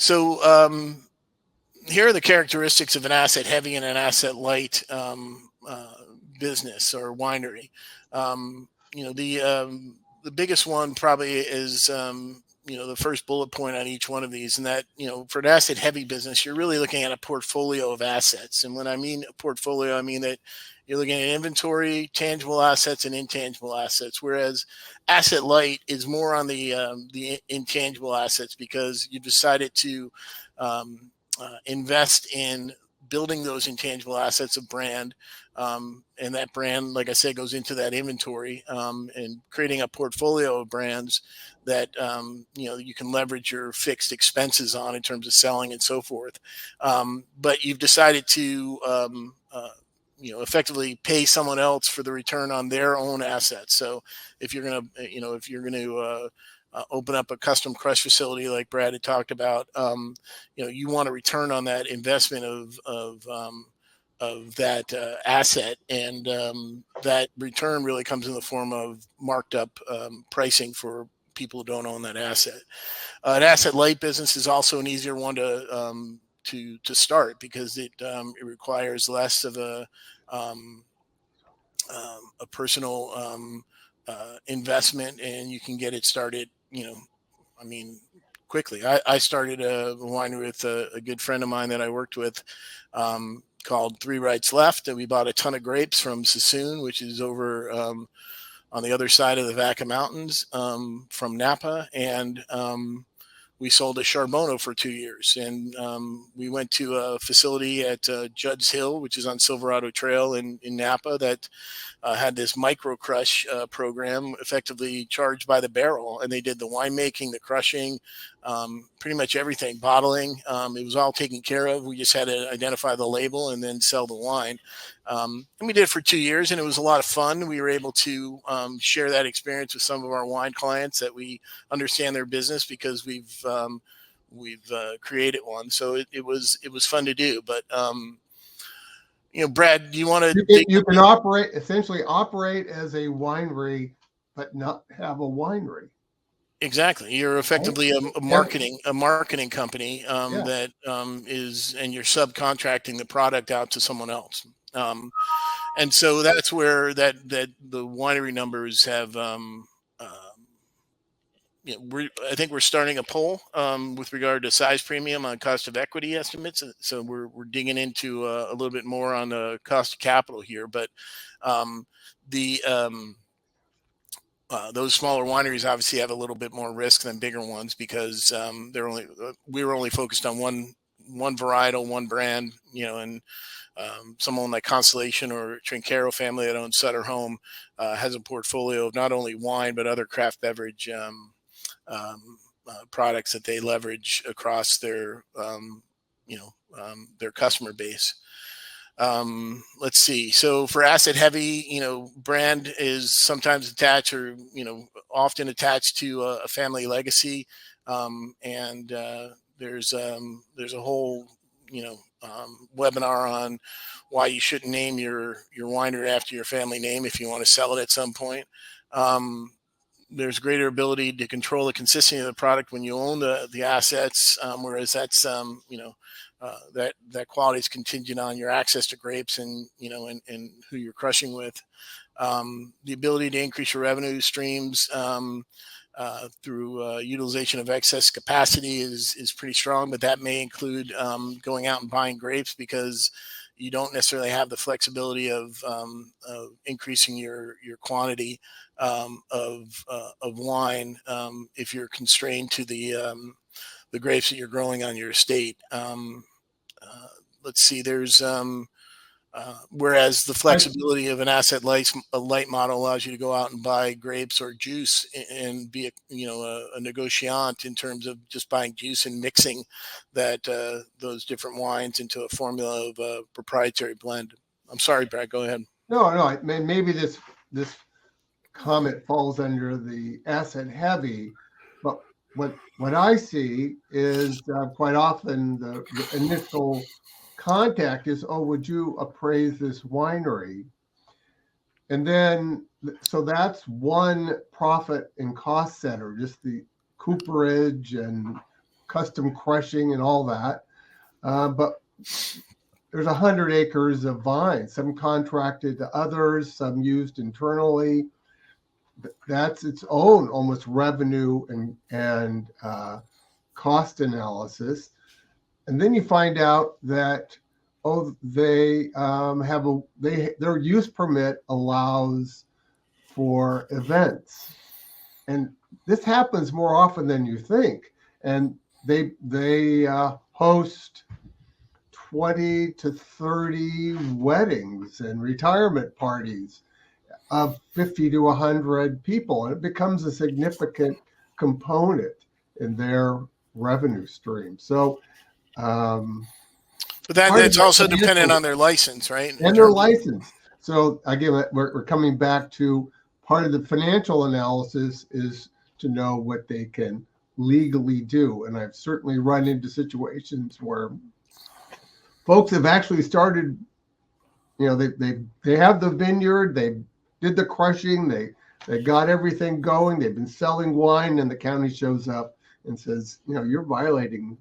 So here are the characteristics of an asset heavy and an asset light business or winery. The biggest one probably is the first bullet point on each one of these, and that for an asset heavy business, you're really looking at a portfolio of assets. And when I mean a portfolio, I mean that you're looking at inventory, tangible assets, and intangible assets. Whereas asset light is more on the intangible assets because you decided to invest in building those intangible assets of brand. And that brand, like I said, goes into that inventory and creating a portfolio of brands that you can leverage your fixed expenses on in terms of selling and so forth. But you've decided to effectively pay someone else for the return on their own assets. So if you're going to, open up a custom crush facility like Brad had talked about, you want a return on that investment of that asset, and that return really comes in the form of marked up pricing for people who don't own that asset. An asset light business is also an easier one to start because it requires less of a personal investment, and you can get it started. Quickly. I started a winery with a good friend of mine that I worked with. Called Three Rights Left, and we bought a ton of grapes from Sassoon, which is over on the other side of the Vaca Mountains from Napa, and we sold a Charbonneau for 2 years. And we went to a facility at Judd's Hill, which is on Silverado Trail in Napa, that had this micro crush program, effectively charged by the barrel. And they did the winemaking, the crushing, pretty much everything, bottling. It was all taken care of. We just had to identify the label and then sell the wine. And we did it for 2 years, and it was a lot of fun. We were able to share that experience with some of our wine clients that we understand their business because we've created one. So it was fun to do. But Brad, do you want to? You can essentially operate as a winery, but not have a winery. Exactly. You're effectively a marketing company that is, and you're subcontracting the product out to someone else. And so that's where that the winery numbers have. I think we're starting a poll with regard to size premium on cost of equity estimates. So we're digging into a little bit more on the cost of capital here, but those smaller wineries obviously have a little bit more risk than bigger ones because we were only focused on one varietal, one brand, and someone like Constellation or Trinchero family that owns Sutter Home has a portfolio of not only wine but other craft beverage products that they leverage across their customer base. Let's see. So for asset heavy, brand is sometimes attached or, often attached to a family legacy. And there's a whole, webinar on why you shouldn't name your winery after your family name if you want to sell it at some point. There's greater ability to control the consistency of the product when you own the assets, whereas that's that quality is contingent on your access to grapes and and who you're crushing with. The ability to increase your revenue streams through utilization of excess capacity is pretty strong, but that may include going out and buying grapes because you don't necessarily have the flexibility of increasing your quantity of wine if you're constrained to the grapes that you're growing on your estate. Let's see. There's whereas the flexibility of an asset light model allows you to go out and buy grapes or juice and be a negotiant in terms of just buying juice and mixing that those different wines into a formula of a proprietary blend. I'm sorry, Brad. Go ahead. No. Maybe this comment falls under the asset heavy, but what I see is quite often the initial contact is, oh, would you appraise this winery? And then, so that's one profit and cost center, just the cooperage and custom crushing and all that. But there's 100 acres of vine, some contracted to others, some used internally. That's its own almost revenue and cost analysis. And then you find out that they have their use permit allows for events, and this happens more often than you think. And they host 20 to 30 weddings and retirement parties of 50 to 100 people, and it becomes a significant component in their revenue stream. So, but that's also dependent on their license, right? And their license. So again, we're coming back to part of the financial analysis is to know what they can legally do. And I've certainly run into situations where folks have actually started, they have the vineyard, they did the crushing, they got everything going, they've been selling wine, and the county shows up and says, you're violating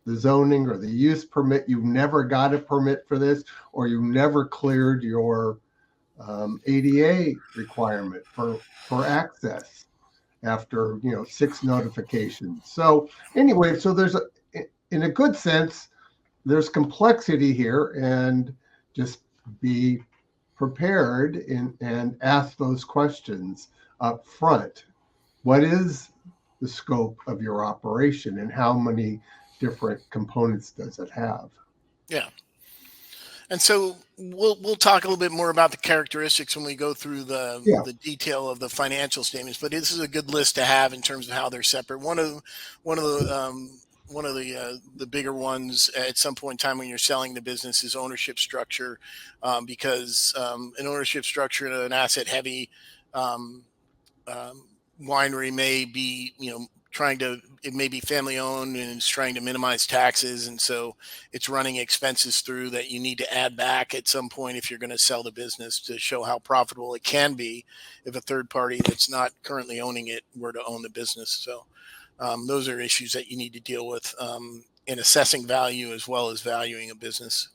the zoning or the use permit. You've never got a permit for this, or you never cleared your ADA requirement for access after 6 notifications. So anyway, so there's in a good sense, there's complexity here, and just be prepared and ask those questions up front. What is the scope of your operation, and how many different components does it have? Yeah. And so we'll talk a little bit more about the characteristics when we go through the detail of the financial statements. But this is a good list to have in terms of how they're separate. One of the bigger ones at some point in time when you're selling the business is ownership structure, because an ownership structure in an asset heavy winery may be it may be family owned and it's trying to minimize taxes, and so it's running expenses through that you need to add back at some point if you're going to sell the business to show how profitable it can be if a third party that's not currently owning it were to own the business. So those are issues that you need to deal with in assessing value as well as valuing a business.